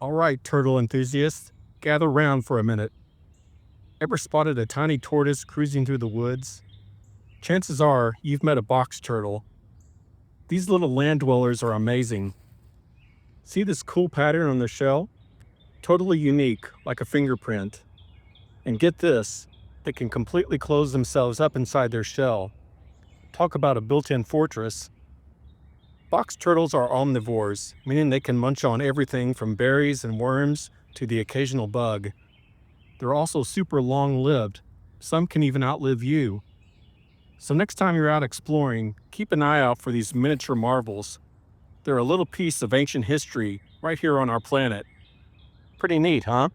All right, turtle enthusiasts, gather round for a minute. Ever spotted a tiny tortoise cruising through the woods? Chances are you've met a box turtle. These little land dwellers are amazing. See this cool pattern on the shell? Totally unique, like a fingerprint. And get this, they can completely close themselves up inside their shell. Talk about a built in fortress. Box turtles are omnivores, meaning they can munch on everything from berries and worms to the occasional bug. They're also super long lived. Some can even outlive you. So, next time you're out exploring, keep an eye out for these miniature marvels. They're a little piece of ancient history right here on our planet. Pretty neat, huh?